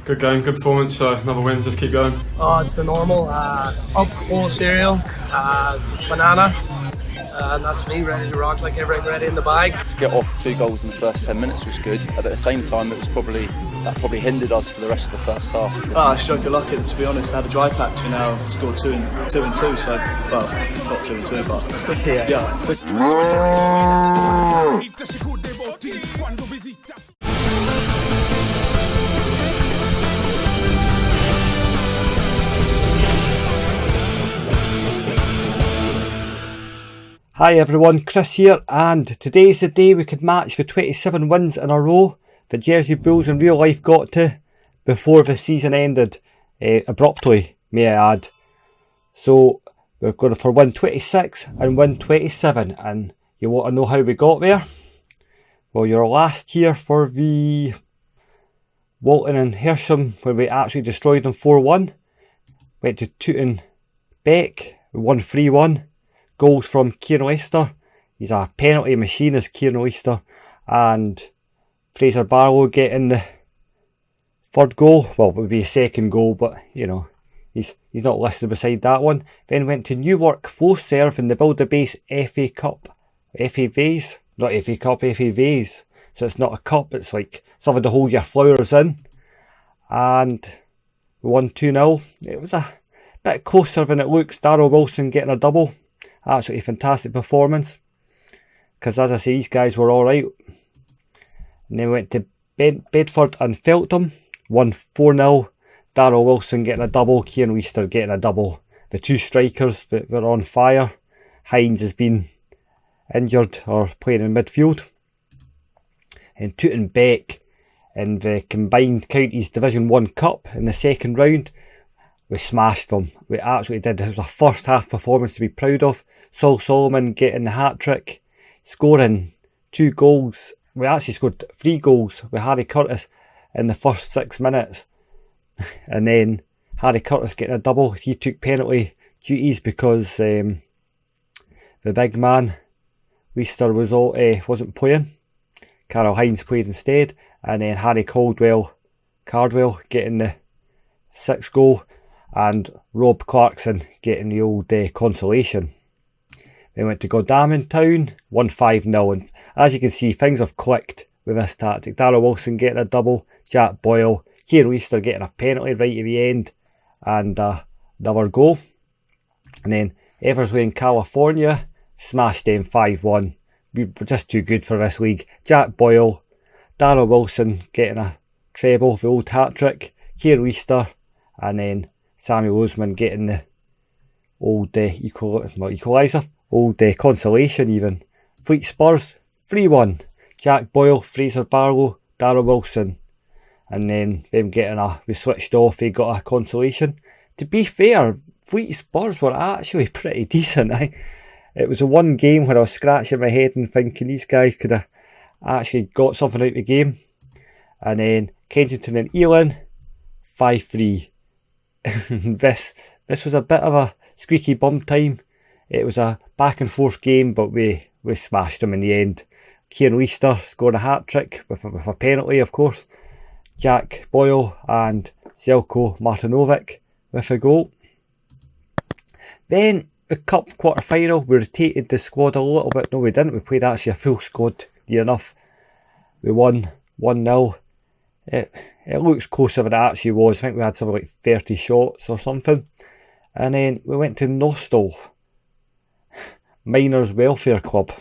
Good game, good performance, another win, just keep going. Oh, it's the normal, up, whole cereal, banana, and that's me, ready to rock, like everything ready in the bag. To get off 2 goals in the first 10 minutes was good, but at the same time that probably hindered us for the rest of the first half. I struck a lucky, to be honest. I had a dry patch, scored 2 and 2, so, well, not 2 and 2, but yeah. Hi everyone, Chris here, and today's the day we could match the 27 wins in a row the Jersey Bulls in real life got to before the season ended, abruptly, may I add. So we're going for win 26 and win 27, and you want to know how we got there? Well, you're last year for the Walton and Hersham when we actually destroyed them 4-1. Went to Tooting Beck, we won 3-1. Goals from Kieran Leicester. He's a penalty machine, is Kieran Leicester. And Fraser Barlow getting the third goal. Well, it would be a second goal, but you know, he's not listed beside that one. Then went to Newark Flowserve in the Build-A-Base FA Cup. FA Vase? Not FA Cup, FA Vase. So it's not a cup, it's like something to hold your flowers in. And we won 2-0. It was a bit closer than it looks. Darryl Wilson getting a double. Absolutely fantastic performance, because as I say, these guys were alright. And then went to Bedford and Feltham, won 4-0. Darryl Wilson getting a double, Kieran Leicester getting a double. The two strikers that were on fire. Hines has been injured or playing in midfield. And Tooting Beck in the Combined Counties Division 1 Cup in the second round. We smashed them. We absolutely did. It was a first half performance to be proud of. Saul Solomon getting the hat-trick, scoring 2 goals. We actually scored 3 goals with Harry Curtis in the first 6 minutes. And then Harry Curtis getting a double. He took penalty duties because the big man, Leicester, wasn't playing. Carol Hines played instead. And then Harry Cardwell getting the 6th goal. And Rob Clarkson getting the old consolation. They went to Godalming Town, won 5-0, and as you can see, things have clicked with this tactic. Darryl Wilson getting a double, Jack Boyle, Kieran Leicester getting a penalty right at the end, and another goal. And then Eversley in California smashed them 5-1. We were just too good for this league. Jack Boyle, Darryl Wilson getting a treble, the old hat-trick, Kieran Leicester, and then Samuel Usman getting the old equaliser, old consolation even. Fleet Spurs, 3-1. Jack Boyle, Fraser Barlow, Darryl Wilson. And then them we switched off, they got a consolation. To be fair, Fleet Spurs were actually pretty decent. It was the one game where I was scratching my head and thinking these guys could have actually got something out of the game. And then Kensington and Ealing, 5-3. This was a bit of a squeaky bum time. It was a back and forth game, but we smashed them in the end. Kieran Leicester scored a hat-trick with a penalty, of course. Jack Boyle and Zelko Martinovic with a goal. Then the cup quarter final, we rotated the squad a little bit. No, we didn't. We played actually a full squad near enough. We won 1-0. It looks closer than it actually was. I think we had something like 30 shots or something. And then we went to Nostell, Miners Welfare Club.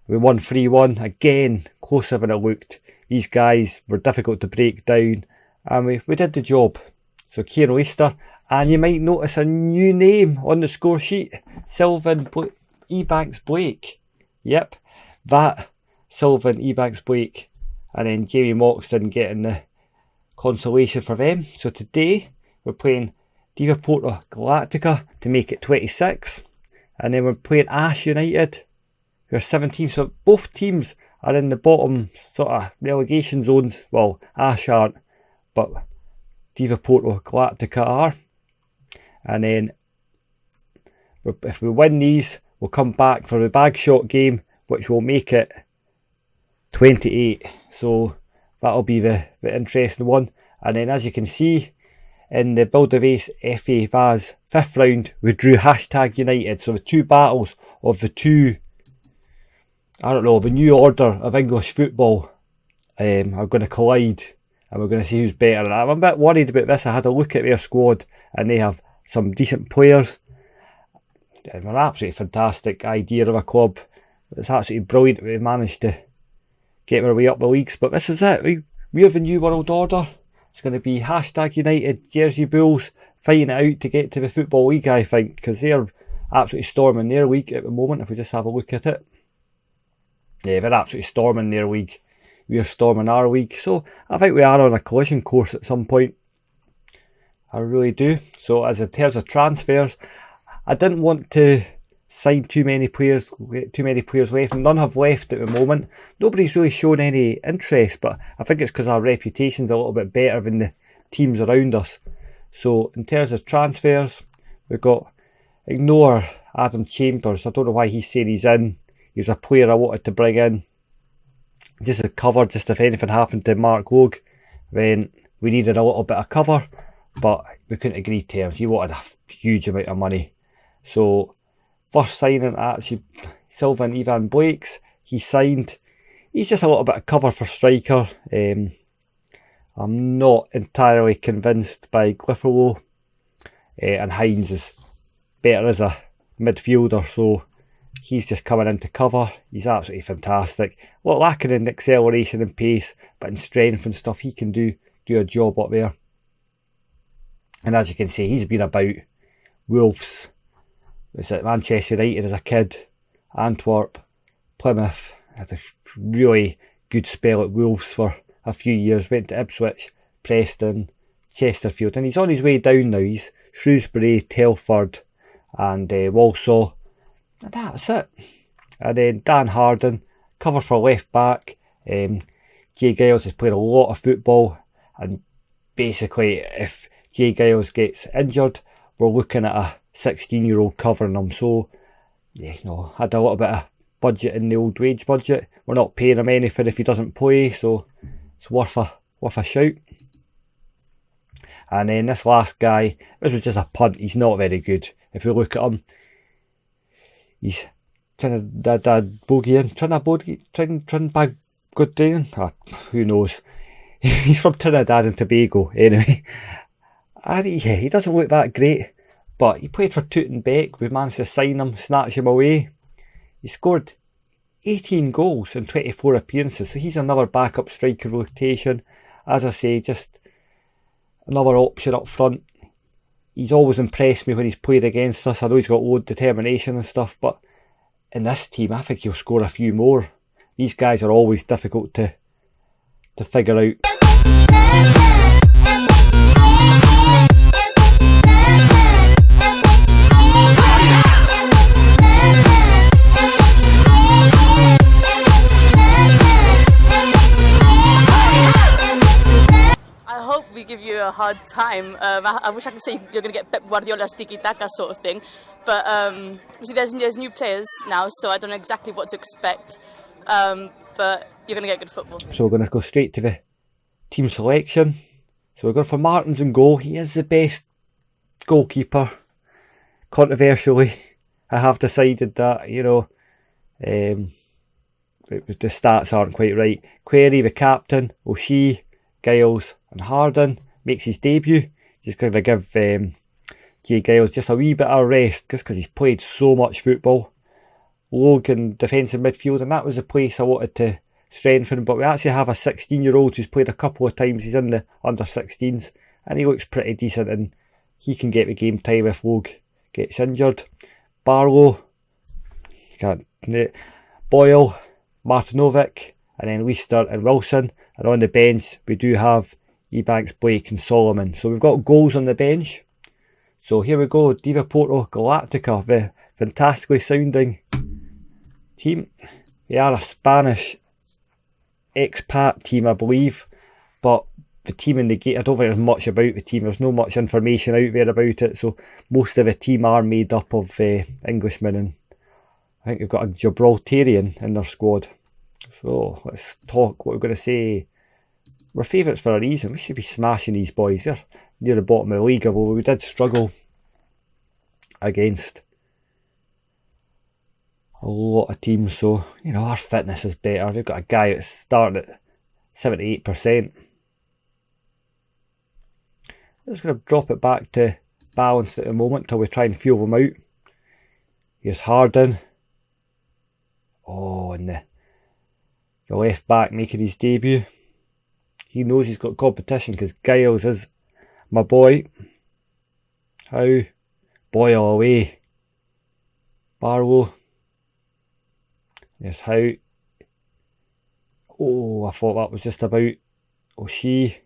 We won 3-1. Again, closer than it looked. These guys were difficult to break down. And we did the job. So Kieran Leicester. And you might notice a new name on the score sheet. Sylvan Ebanks Blake. Yep, that Sylvan Ebanks Blake. And then Jamie Moxton getting the consolation for them. So today we're playing Diva Porto Galactica to make it 26. And then we're playing Ash United, who are 17. So both teams are in the bottom sort of relegation zones. Well, Ash aren't, but Diva Porto Galactica are. And then if we win these, we'll come back for the bag shot game, which will make it 28. So that'll be the interesting one. And then, as you can see, in the Build of Ace FA Vaz 5th round, we drew #United. So the two battles of the two, the new order of English football are going to collide, and we're going to see who's better. And I'm a bit worried about this. I had a look at their squad, and they have some decent players. An absolutely fantastic idea of a club. It's absolutely brilliant that we managed to get our way up the leagues. But this is it. We have a new world order. It's going to be #United, Jersey Bulls fighting it out to get to the Football League, I think, because they're absolutely storming their league at the moment. If we just have a look at it, yeah, they're absolutely storming their league. We're storming our league. So I think we are on a collision course at some point. I really do. So as in terms of transfers, I didn't want to sign too many players left, and none have left at the moment. Nobody's really shown any interest, but I think it's because our reputation's a little bit better than the teams around us. So in terms of transfers, we've got, ignore Adam Chambers. I don't know why he's saying he's in. He was a player I wanted to bring in just a cover, just if anything happened to Mark Logue, then we needed a little bit of cover, but we couldn't agree terms. He wanted a huge amount of money. So first signing, actually, Sylvan Ivan Blake's, he signed. He's just a little bit of cover for striker. I'm not entirely convinced by Glyffalo, and Hines is better as a midfielder, so he's just coming in to cover. He's absolutely fantastic. Well, lacking in acceleration and pace, but in strength and stuff, he can do a job up there. And as you can see, he's been about Wolves. Was at Manchester United as a kid, Antwerp, Plymouth. Had a really good spell at Wolves for a few years. Went to Ipswich, Preston, Chesterfield, and he's on his way down now. He's Shrewsbury, Telford, and Walsall. And that's it. And then Dan Harden, cover for left back. Jay Giles has played a lot of football, and basically, if Jay Giles gets injured, we're looking at a 16-year-old covering him. So, yeah, had a little bit of budget in the old wage budget. We're not paying him anything if he doesn't play, so it's worth a shout. And then this last guy, this was just a punt. He's not very good. If we look at him, he's Trinidad who knows? He's from Trinidad and Tobago, anyway. And he doesn't look that great, but he played for Tooting Beck. We managed to sign him, snatch him away. He scored 18 goals in 24 appearances, so he's another backup striker rotation. As I say, just another option up front. He's always impressed me when he's played against us. I know he's got loads of determination and stuff, but in this team, I think he'll score a few more. These guys are always difficult to figure out. We give you a hard time. I wish I could say you're going to get Pep Guardiola's tiki-taka sort of thing, but see, there's new players now, so I don't know exactly what to expect, but you're going to get good football. So we're going to go straight to the team selection. So we're going for Martins in goal. He is the best goalkeeper. Controversially, I have decided that, the stats aren't quite right. Query, the captain, O'Shea, Giles and Harden makes his debut. Just going to give Jay Giles just a wee bit of rest, just because he's played so much football. Logan, defensive midfield, and that was the place I wanted to strengthen, but we actually have a 16-year-old who's played a couple of times. He's in the under-16s, and he looks pretty decent, and he can get the game time if Logue gets injured. Barlow, Boyle, Martinovic, and then Leister and Wilson. And on the bench, we do have Ebanks, Blake and Solomon. So we've got goals on the bench. So here we go, Diva Porto Galactica, the fantastically sounding team. They are a Spanish expat team, I believe. But the team in the game, I don't think there's much about the team. There's no much information out there about it. So most of the team are made up of Englishmen. And I think they've got a Gibraltarian in their squad. So let's talk what we're going to say. We're favourites for a reason. We should be smashing these boys. They're near the bottom of the league, although we did struggle against a lot of teams. So, you know, our fitness is better. We've got a guy that's starting at 78%. I'm just going to drop it back to balanced at the moment till we try and feel them out. Here's Harden. Oh, and the left back making his debut. He knows he's got competition because Giles is my boy. How? Boyle away. Barlow. There's How. Oh, I thought that was just about O'Shea.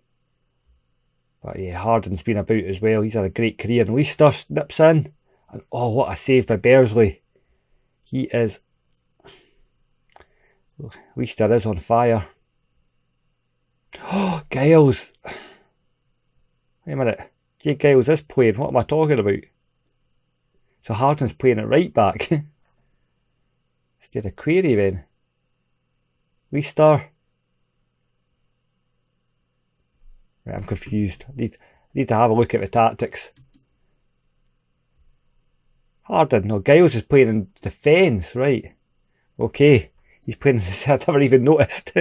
But yeah, Harden's been about as well. He's had a great career. And Leicester nips in. And oh, what a save by Bersley. He is... Leicester is on fire. Oh, Giles. Wait a minute. Yeah, Giles is playing. What am I talking about? So Harden's playing at right back. Instead of Query then. Leicester. Right, I'm confused. I need to have a look at the tactics. Harden. No, Giles is playing in defence. Right. Okay. He's playing in the... I never even noticed.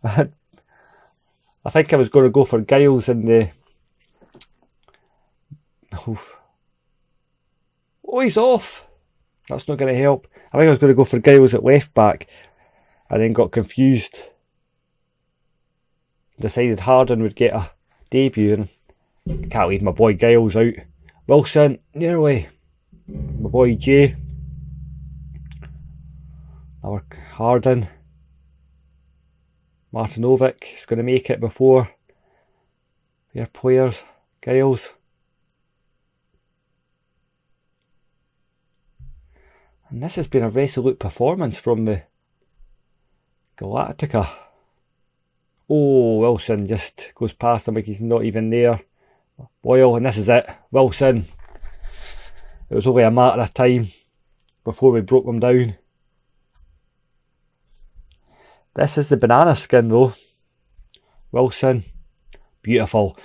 I think I was going to go for Giles in the... Oh, he's off. That's not going to help. I think I was going to go for Giles at left back and then got confused. Decided Harden would get a debut and can't leave my boy Giles out. Wilson, nearly. My boy Jay. Our Harden. Martinovic is going to make it before their players. Giles. And this has been a resolute performance from the Galactica. Oh, Wilson just goes past him like he's not even there. Boyle, and this is it. Wilson. It was only a matter of time before we broke them down. This is the banana skin though. Wilson. Beautiful.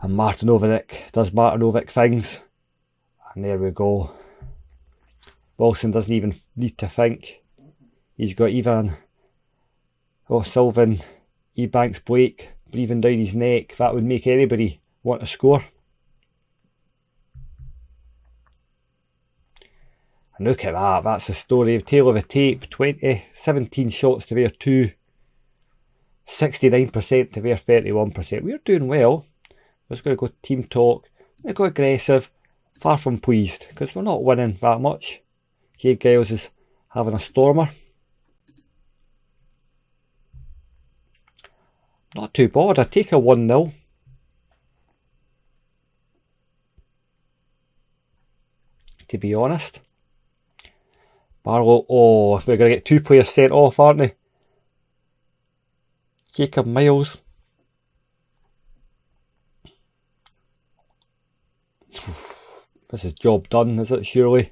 And Martinovic does Martinovic things. And there we go. Wilson doesn't even need to think. He's got Ivan Sylvan Ebanks Blake breathing down his neck. That would make anybody want to score. And look at that, that's the story of tail of the tape. 17 shots to their 2, 69% to their 31%. We're doing well. We're just going to go team talk. We're going to go aggressive. Far from pleased because we're not winning that much. Jay Giles is having a stormer. Not too bad. I'd take a 1-0. To be honest. Barlow, oh, we're going to get 2 players sent off, aren't they? Jacob Miles. This is job done, is it, surely?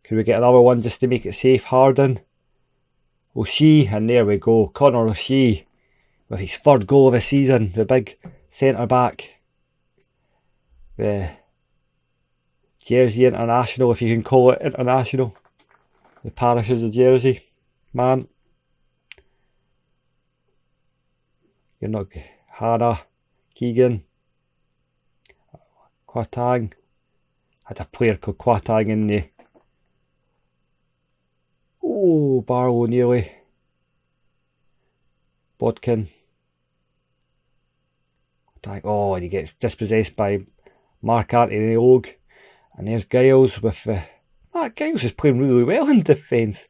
Could we get another one just to make it safe? Harden. O'Shea, and there we go. Connor O'Shea with his 3rd goal of the season. The big centre back. The Jersey International, if you can call it international. The parishes of Jersey. Man. You're not... Hannah. Keegan. Quatang. Had a player called Quatang in the... Oh, Barlow nearly. Bodkin. Oh, and he gets dispossessed by Mark Anthony Logue. And there's Giles with the... Giles is playing really well in defence.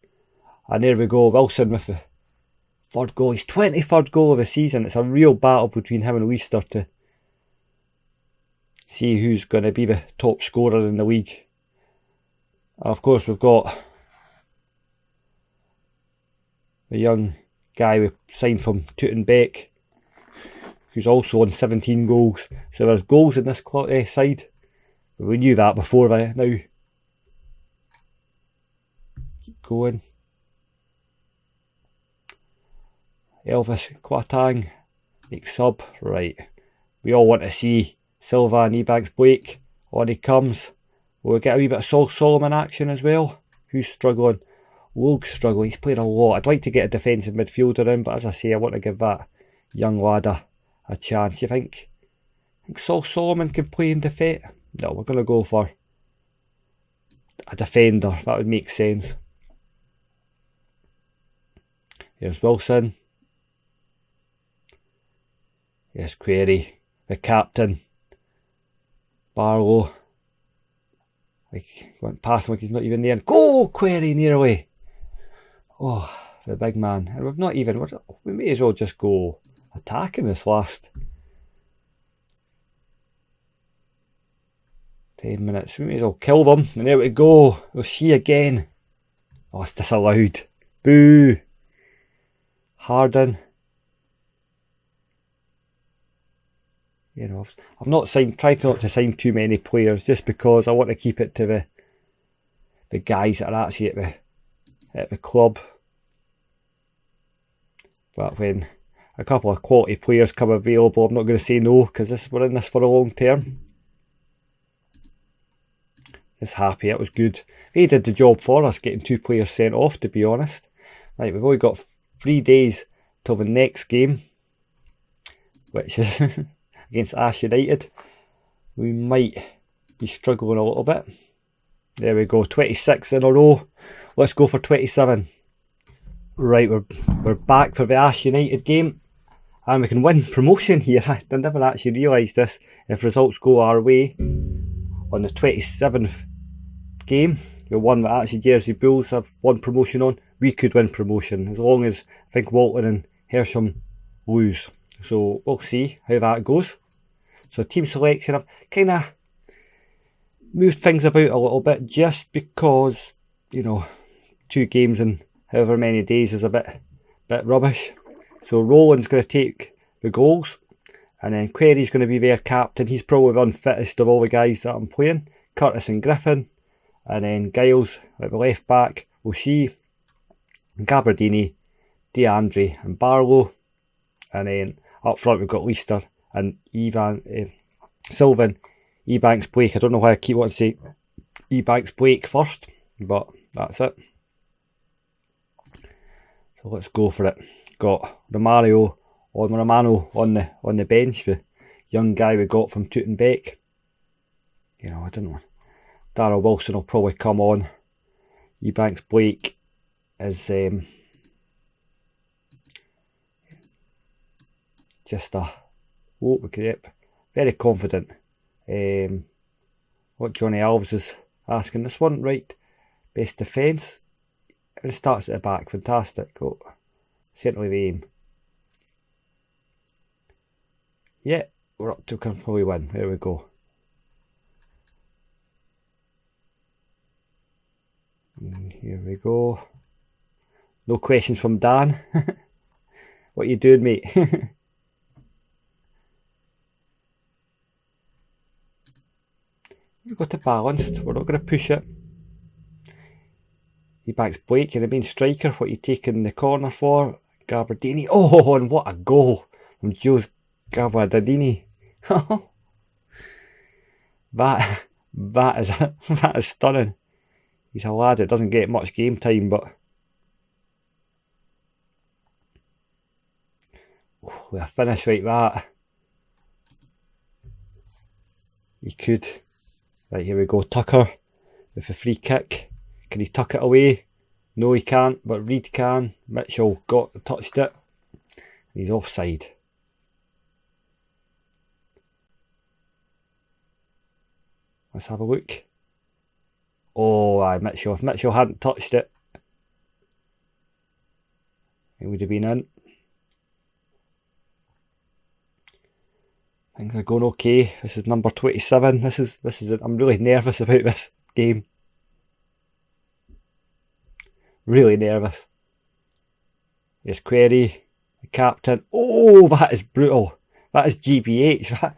And there we go, Wilson with the 3rd goal. His 23rd goal of the season. It's a real battle between him and Leicester to see who's going to be the top scorer in the league. And of course, we've got the young guy we signed from Tootenbeck, who's also on 17 goals. So there's goals in this side. But we knew that before by now. Keep going. Elvis Quatang, make sub. Right. We all want to see Silva and Ebanks Blake. On he comes. We'll get a wee bit of Sol Solomon action as well. Who's struggling? Logue's struggling. He's played a lot. I'd like to get a defensive midfielder in, but as I say, I want to give that young lad a chance. You think Sol Solomon can play in defence? No, we're going to go for a defender. That would make sense. Here's Wilson. Here's Query, the captain. Barlow. Like, went past him like he's not even there. Go, Query, nearly. Oh, the big man. And we've not even, we may as well just go attacking this last 10 minutes. We may as well kill them. And there we go. We'll see again. Oh, it's disallowed. Boo. Harden. You know, I've not tried not to sign too many players just because I want to keep it to the guys that are actually at the club. But when a couple of quality players come available, I'm not going to say no, because we're in this for a long term. Just happy, it was good. They did the job for us, getting 2 players sent off, to be honest. Right, we've only got 3 days till the next game, which is against Ash United. We might be struggling a little bit. There we go, 26 in a row. Let's go for 27. Right, we're back for the Ash United game, and we can win promotion here. I never actually realised this. If results go our way, on the 27th game, the one that actually Jersey Bulls have won promotion on, we could win promotion, as long as I think Walton and Hersham lose. So we'll see how that goes. So team selection, I've kind of moved things about a little bit, just because, you know, 2 games in however many days is a bit rubbish. So Roland's going to take the goals, and then Query's going to be their captain. He's probably the unfittest of all the guys that I'm playing. Curtis and Griffin, and then Giles at the left back, O'Shea, Gabardini, DeAndre and Barlow, and then up front we've got Leicester and Sylvan, Ebanks Blake. I don't know why I keep wanting to say Ebanks Blake first, but that's it. So let's go for it. Got Romano on the bench, the young guy we got from Tootenbeck. You know, I don't know. Darryl Wilson will probably come on. Ebanks Blake is just very confident. What Johnny Alves is asking this one, right? Best defence. It starts at the back, fantastic. Oh, certainly the aim. Yeah, we're up to comfortably win. There we go. And here we go. No questions from Dan. What you doing, mate? We've got it balanced. We're not going to push it. Ebanks Blake, you're the main striker. What are you taking the corner for? Gabardini. Oh, and what a goal from Jules Gabardini. that is stunning. He's a lad that doesn't get much game time, but with a finish like that, he could. Right, here we go. Tucker with a free kick. Can he tuck it away? No, he can't, but Reed can. Mitchell touched it. He's offside. Let's have a look. Oh, aye, Mitchell. If Mitchell hadn't touched it, it would have been in. Things are going okay. This is number 27. This is. I'm really nervous about this game. Really nervous. There's Query, the captain. Oh, that is brutal. That is GBH.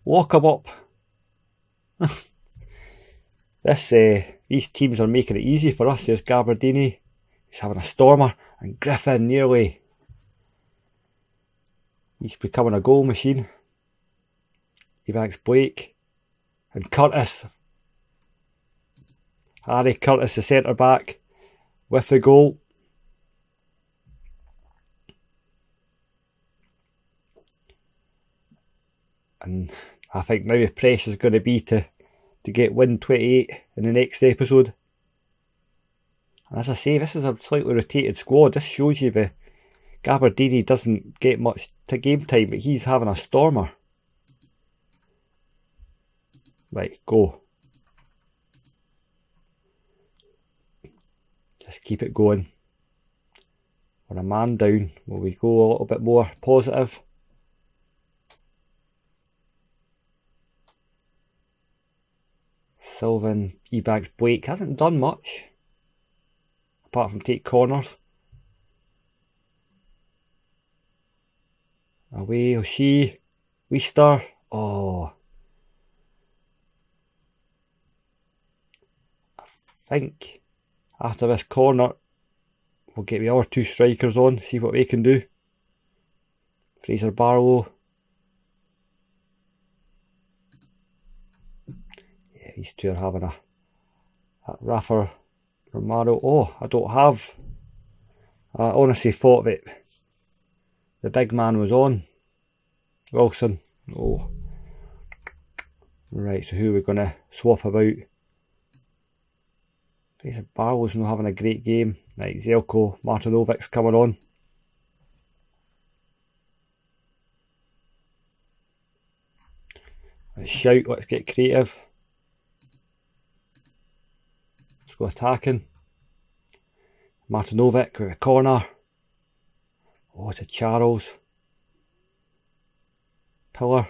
Lock him up. These teams are making it easy for us. There's Gabardini. He's having a stormer. And Griffin nearly. He's becoming a goal machine. Ebanks Blake and Curtis. Harry Curtis, the centre back, with the goal. And I think now the pressure is going to be to get win 28 in the next episode. And as I say, this is a slightly rotated squad. This shows you the Gabardini doesn't get much to game time, but he's having a stormer. Right, go. Just keep it going. We're a man down. Will we go a little bit more positive? Sylvan Ebanks Blake hasn't done much apart from take corners. Away O'Shea, Weister. Oh, I think after this corner we'll get the other two strikers on, see what they can do. Fraser Barlow. Yeah, these two are having a Rafa Romano. Oh, I don't have. I honestly thought that the big man was on. Wilson. Oh. Right, so who are we going to swap about? Fraser Barlow's not having a great game. Right, Zelko Martinovic's coming on. Let's shout, let's get creative. Let's go attacking. Martinovic with a corner. Oh, it's a Charles. Pillar.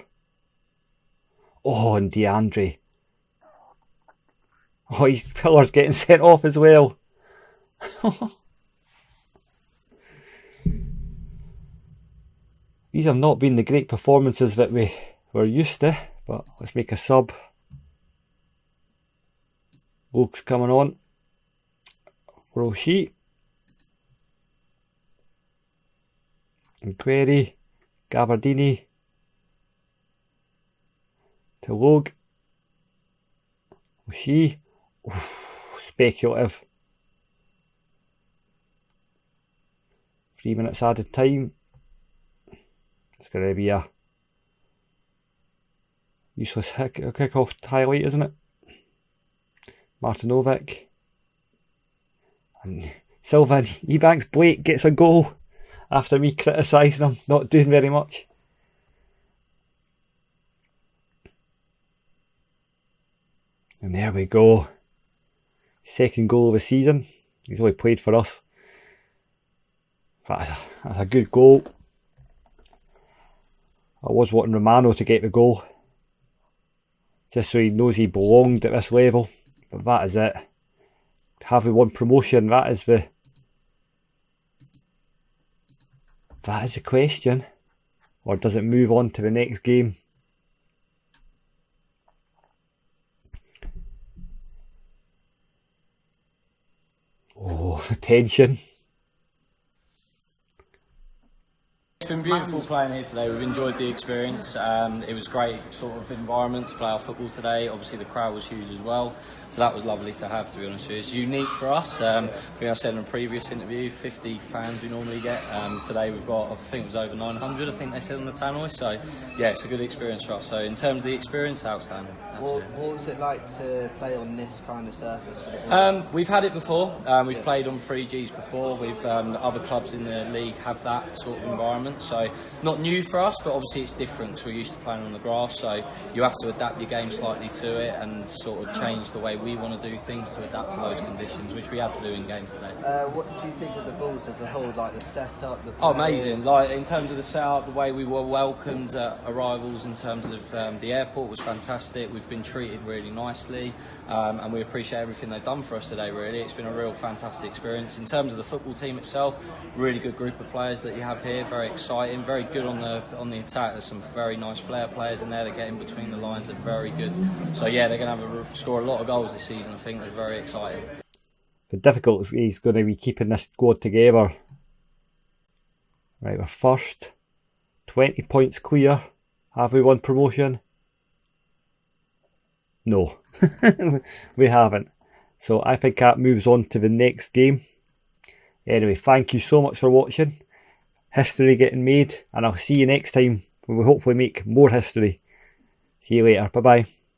Oh, and DeAndre. Oh, his Pillar's getting sent off as well. These have not been the great performances that we were used to, but let's make a sub. Luke's coming on for O'Shea. And Query, Gabardini, to Logue, O'Shea. Speculative. 3 minutes added time. It's going to be a useless kick-off highlight, isn't it? Martinovic. And Sylvan Ebanks Blake gets a goal after me criticising him, not doing very much. And there we go. Second goal of the season. He's only played for us. That's a good goal. I was wanting Romano to get the goal, just so he knows he belonged at this level. But that is it. Have we won promotion? That is the question. Or does it move on to the next game? Oh, tension. It's been beautiful playing here today. We've enjoyed the experience. It was a great sort of environment to play our football today. Obviously the crowd was huge as well, so that was lovely to have, to be honest with you. It's unique for us. I think I said in a previous interview, 50 fans we normally get. Today we've got, I think it was over 900, I think they said on the tannoy. So yeah, it's a good experience for us. So in terms of the experience, outstanding. What was it like to play on this kind of surface? We've had it before. We've played on 3Gs before. We've other clubs in the league have that sort of environment. So not new for us, but obviously it's different because we're used to playing on the grass. So you have to adapt your game slightly to it and sort of change the way we want to do things to adapt to those conditions, which we had to do in game today. What did you think of the balls as a whole, like the setup? Oh, amazing! Like in terms of the setup, the way we were welcomed at arrivals, in terms of the airport was fantastic. We've been treated really nicely, and we appreciate everything they've done for us today. Really, it's been a real fantastic experience. In terms of the football team itself, really good group of players that you have here. Very exciting, very good on the attack. There's some very nice flair players in there that get in between the lines. They're very good. So yeah, they're going to score a lot of goals this season. I think they're very exciting. The difficulty is going to be keeping this squad together. Right, we're first, 20 points clear. Have we won promotion? No, we haven't. So I think that moves on to the next game. Anyway, thank you so much for watching. History getting made, and I'll see you next time when we hopefully make more history. See you later. Bye bye.